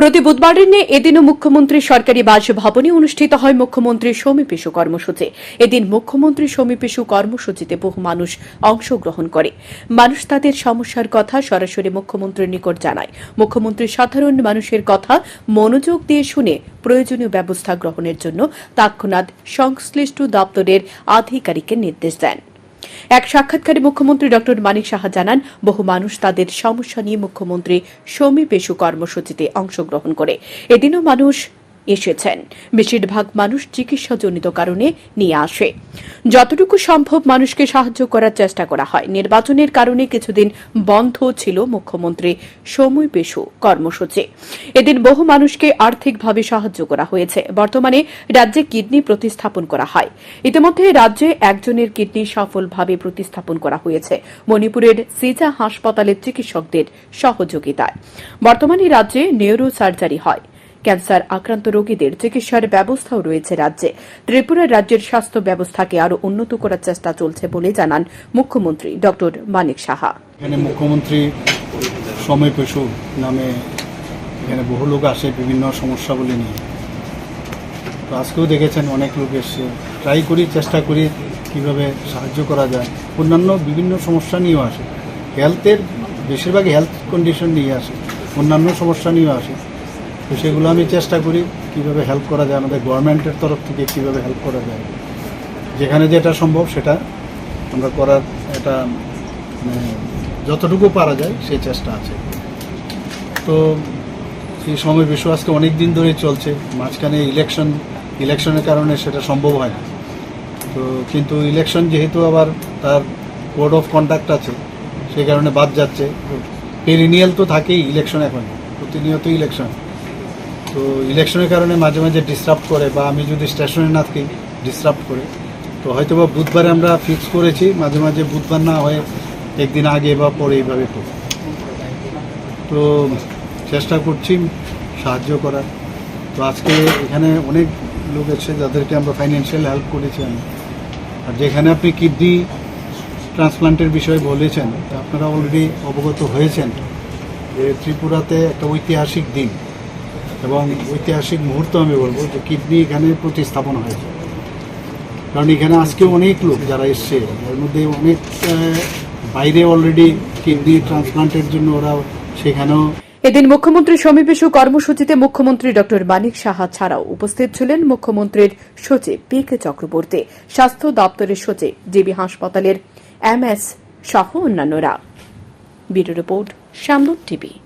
প্রতি বুধবারের নিয়ে এদিনও মুখ্যমন্ত্রীর সরকারি বাসভবনে অনুষ্ঠিত হয় মুখ্যমন্ত্রীর সমীপেশু কর্মসূচি। এদিন মুখ্যমন্ত্রী সমীপেশু কর্মসূচিতে বহু মানুষ অংশগ্রহণ করে। মানুষ তাদের সমস্যার কথা সরাসরি মুখ্যমন্ত্রীর নিকট জানায়। মুখ্যমন্ত্রী সাধারণ মানুষের কথা মনোযোগ দিয়ে শুনে প্রয়োজনীয় ব্যবস্থা গ্রহণের জন্য তৎক্ষণাৎ সংশ্লিষ্ট দপ্তরের আধিকারিকের নির্দেশ দেন। এক সাক্ষাৎকারে মুখ্যমন্ত্রী ড মানিক সাহা জানান, বহু মানুষ তাদের সমস্যা নিয়ে মুখ্যমন্ত্রী সমীপেশু কর্মসূচিতে অংশগ্রহণ করে। এদিনও মানুষ এসেছেন। বেশিরভাগ মানুষ চিকিৎসাজনিত কারণে নিয়ে আসে। যতটুকু সম্ভব মানুষকে সাহায্য করার চেষ্টা করা হয়। নির্বাচনের কারণে কিছুদিন বন্ধ ছিল মুখ্যমন্ত্রী সমীপেশু কর্মসূচি। এদিন বহু মানুষকে আর্থিকভাবে সাহায্য করা হয়েছে। বর্তমানে রাজ্যে কিডনি প্রতিস্থাপন করা হয়। ইতিমধ্যে রাজ্যে একজনের কিডনি সফলভাবে প্রতিস্থাপন করা হয়েছে মণিপুরের সিজা হাসপাতালের চিকিৎসকদের সহযোগিতায়। বর্তমানে রাজ্যে নিউরো সার্জারি হয়। ক্যান্সার আক্রান্ত রোগীদের চিকিৎসার ব্যবস্থাও রয়েছে রাজ্যে। ত্রিপুরার রাজ্যের স্বাস্থ্য ব্যবস্থাকে আরও উন্নত করার চেষ্টা চলছে বলে জানান মুখ্যমন্ত্রী ড মানিক সাহা। এখানে মুখ্যমন্ত্রী সমীপেশু নামে এখানে বহু লোক আসে বিভিন্ন সমস্যাগুলি নিয়ে। তো আজকেও দেখেছেন অনেক লোক এসছে। ট্রাই করি, চেষ্টা করি কীভাবে সাহায্য করা যায়। অন্যান্য বিভিন্ন সমস্যা নিয়েও আসে। হেলথের বেশিরভাগ হেলথ কন্ডিশন নিয়ে আসে, অন্যান্য সমস্যা নিয়েও আসে। তো সেগুলো আমি চেষ্টা করি কীভাবে হেল্প করা যায়, আমাদের গভর্নমেন্টের তরফ থেকে কীভাবে হেল্প করা যায়। যেখানে যেটা সম্ভব সেটা আমরা করার একটা যতটুকু পারা যায় সেই চেষ্টা আছে। তো এই সময় বিষয় আজকে অনেক দিন ধরেই চলছে। মাঝখানে ইলেকশনের কারণে সেটা সম্ভব হয় না। তো কিন্তু ইলেকশন যেহেতু আবার তার কোড অফ কন্ডাক্ট আছে, সেই কারণে বাদ যাচ্ছে। পেরিনিয়াল তো থাকেই ইলেকশন, এখন প্রতিনিয়ত ইলেকশন। তো ইলেকশনের কারণে মাঝে মাঝে ডিস্টার্ব করে, বা আমি যদি স্টেশনে না থাকি ডিস্টার্ব করে। তো হয়তো বা বুধবারে আমরা ফিক্স করেছি, মাঝে মাঝে বুধবার না হয়ে একদিন আগে বা পরে এইভাবে করি। তো চেষ্টা করছি সাহায্য করার। তো আজকে এখানে অনেক লোক এসে যাদেরকে আমরা ফাইন্যান্সিয়াল হেল্প করেছি আমি। আর যেখানে আপনি কিডনি ট্রান্সপ্লান্টের বিষয়ে বলেছেন, আপনারা অলরেডি অবগত হয়েছেন যে ত্রিপুরাতে একটা ঐতিহাসিক দিন এবং ঐতিহাসিক মুহূর্ত আমি বলবো যে কিডনি এখানে প্রতিস্থাপন হয়েছে। কারণ এখানে আজকে অনেক লোক যারা এসছে, এর মধ্যে অনেক বাইরে অলরেডি কিডনি ট্রান্সপ্লান্টের জন্য ওরা সেখানেও। এদিন মুখ্যমন্ত্রী সমীপেশু কর্মসূচিতে মুখ্যমন্ত্রী ড মানিক সাহা ছাড়াও উপস্থিত ছিলেন মুখ্যমন্ত্রীর সচিব পি.কে চক্রবর্তী, স্বাস্থ্য দপ্তরের সচিব, জিবি হাসপাতালের MS সহ অন্যান্যরা। ব্যুরো রিপোর্ট, শ্যামল টিভি।